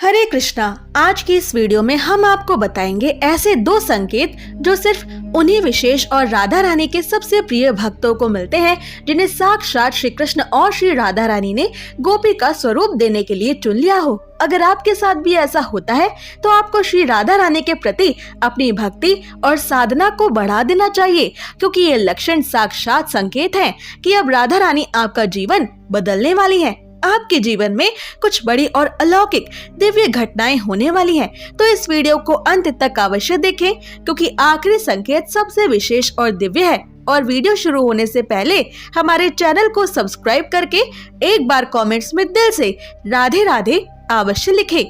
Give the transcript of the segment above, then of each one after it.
हरे कृष्णा। आज की इस वीडियो में हम आपको बताएंगे ऐसे 2 संकेत जो सिर्फ उन्हीं विशेष और राधा रानी के सबसे प्रिय भक्तों को मिलते हैं, जिन्हें साक्षात श्री कृष्ण और श्री राधा रानी ने गोपी का स्वरूप देने के लिए चुन लिया हो। अगर आपके साथ भी ऐसा होता है तो आपको श्री राधा रानी के प्रति अपनी भक्ति और साधना को बढ़ा देना चाहिए, क्योंकि ये लक्षण साक्षात संकेत हैं कि अब राधा रानी आपका जीवन बदलने वाली है। आपके जीवन में कुछ बड़ी और अलौकिक दिव्य घटनाएं होने वाली हैं। तो इस वीडियो को अंत तक अवश्य देखें, क्योंकि आखिरी संकेत सबसे विशेष और दिव्य है। और वीडियो शुरू होने से पहले हमारे चैनल को सब्सक्राइब करके एक बार कमेंट्स में दिल से राधे राधे अवश्य लिखें।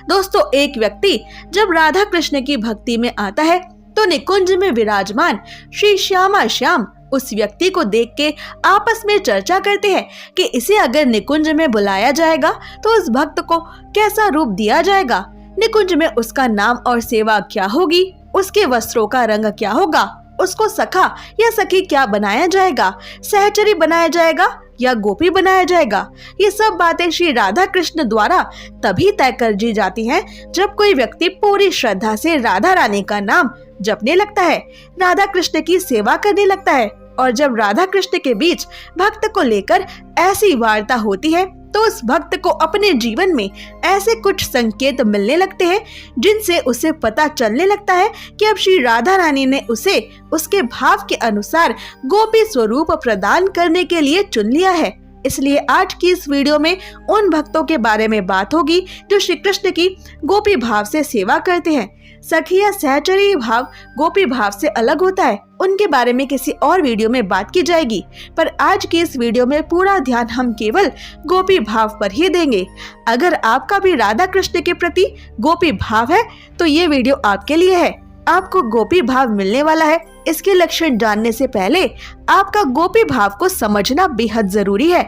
दोस्तों, एक व्यक्ति जब राधा कृष्ण की भक्ति में आता है तो निकुंज में विराजमान श्री श्यामा श्याम उस व्यक्ति को देख के आपस में चर्चा करते हैं कि इसे अगर निकुंज में बुलाया जाएगा तो उस भक्त को कैसा रूप दिया जाएगा, निकुंज में उसका नाम और सेवा क्या होगी, उसके वस्त्रों का रंग क्या होगा, उसको सखा या सखी क्या बनाया जाएगा, सहचरी बनाया जाएगा या गोपी बनाया जाएगा। ये सब बातें श्री राधा कृष्ण द्वारा तभी तय कर दी जाती हैं जब कोई व्यक्ति पूरी श्रद्धा से राधा रानी का नाम जपने लगता है, राधा कृष्ण की सेवा करने लगता है। और जब राधा कृष्ण के बीच भक्त को लेकर ऐसी वार्ता होती है तो उस भक्त को अपने जीवन में ऐसे कुछ संकेत मिलने लगते हैं जिनसे उसे पता चलने लगता है कि अब श्री राधा रानी ने उसे उसके भाव के अनुसार गोपी स्वरूप प्रदान करने के लिए चुन लिया है। इसलिए आज की इस वीडियो में उन भक्तों के बारे में बात होगी जो श्री कृष्ण की गोपी भाव से सेवा करते हैं। सखी या सहचरी भाव गोपी भाव से अलग होता है, उनके बारे में किसी और वीडियो में बात की जाएगी, पर आज की इस वीडियो में पूरा ध्यान हम केवल गोपी भाव पर ही देंगे। अगर आपका भी राधा कृष्ण के प्रति गोपी भाव है तो ये वीडियो आपके लिए है। आपको गोपी भाव मिलने वाला है, इसके लक्षण जानने से पहले आपका गोपी भाव को समझना बेहद जरूरी है।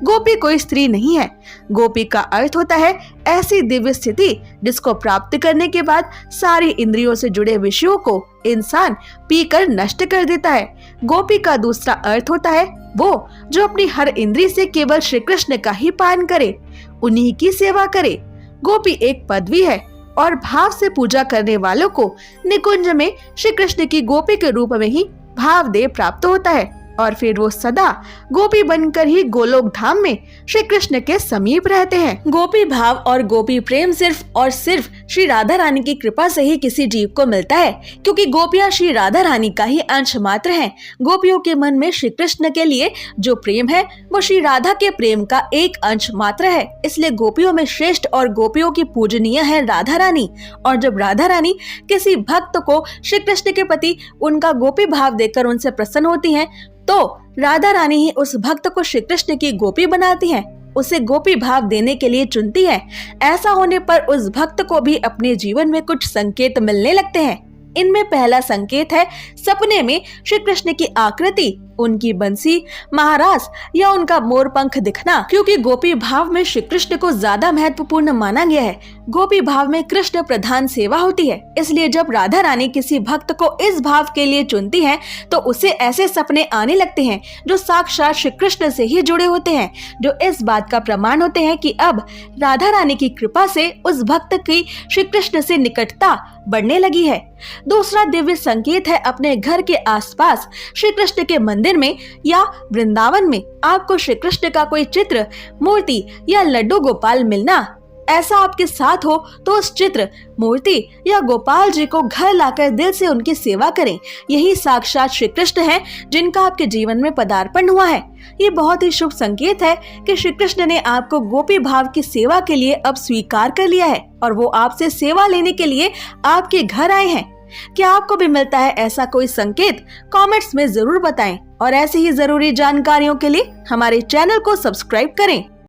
गोपी कोई स्त्री नहीं है। गोपी का अर्थ होता है ऐसी दिव्य स्थिति जिसको प्राप्त करने के बाद सारी इंद्रियों से जुड़े विषयों को इंसान पीकर नष्ट कर देता है। गोपी का दूसरा अर्थ होता है वो जो अपनी हर इंद्री से केवल श्री कृष्ण का ही पान करे, उन्हीं की सेवा करे। गोपी एक पदवी है और भाव से पूजा करने वालों को निकुंज में श्री कृष्ण की गोपी के रूप में ही भाव देह प्राप्त होता है और फिर वो सदा गोपी बनकर ही गोलोक धाम में श्री कृष्ण के समीप रहते हैं। गोपी भाव और गोपी प्रेम सिर्फ और सिर्फ श्री राधा रानी की कृपा से ही किसी जीव को मिलता है, क्योंकि गोपियां श्री राधा रानी का ही अंश मात्र हैं। गोपियों के मन में श्री कृष्ण के लिए जो प्रेम है वो श्री राधा के प्रेम का एक अंश मात्र है। इसलिए गोपियों में श्रेष्ठ और गोपियों की पूजनीय है राधा रानी। और जब राधा रानी किसी भक्त को श्री कृष्ण के प्रति उनका गोपी भाव देकर उनसे प्रसन्न होती हैं तो राधा रानी ही उस भक्त को श्री कृष्ण की गोपी बनाती हैं, उसे गोपी भाव देने के लिए चुनती है। ऐसा होने पर उस भक्त को भी अपने जीवन में कुछ संकेत मिलने लगते हैं। इनमें पहला संकेत है सपने में श्री कृष्ण की आकृति, उनकी बंसी, महारास या उनका मोर पंख दिखना, क्योंकि गोपी भाव में श्री कृष्ण को ज्यादा महत्वपूर्ण माना गया है। गोपी भाव में कृष्ण प्रधान सेवा होती है, इसलिए जब राधा रानी किसी भक्त को इस भाव के लिए चुनती हैं तो उसे ऐसे सपने आने लगते हैं जो साक्षात श्री कृष्ण से ही जुड़े होते हैं, जो इस बात का प्रमाण होते हैं कि अब राधा रानी की कृपा से उस भक्त की श्री कृष्ण से निकटता बढ़ने लगी है। दूसरा दिव्य संकेत है अपने घर के आसपास श्री कृष्ण के मंदिर में या वृंदावन में आपको श्री कृष्ण का कोई चित्र, मूर्ति या लड्डू गोपाल मिलना। ऐसा आपके साथ हो तो उस चित्र, मूर्ति या गोपाल जी को घर लाकर दिल से उनकी सेवा करें। यही साक्षात श्री कृष्ण हैं जिनका आपके जीवन में पदार्पण हुआ है। ये बहुत ही शुभ संकेत है कि श्री कृष्ण ने आपको गोपी भाव की सेवा के लिए अब स्वीकार कर लिया है और वो आपसे सेवा लेने के लिए आपके घर आए हैं। क्या आपको भी मिलता है ऐसा कोई संकेत? कमेंट्स में जरूर बताएं और ऐसी ही जरूरी जानकारियों के लिए हमारे चैनल को सब्सक्राइब करें।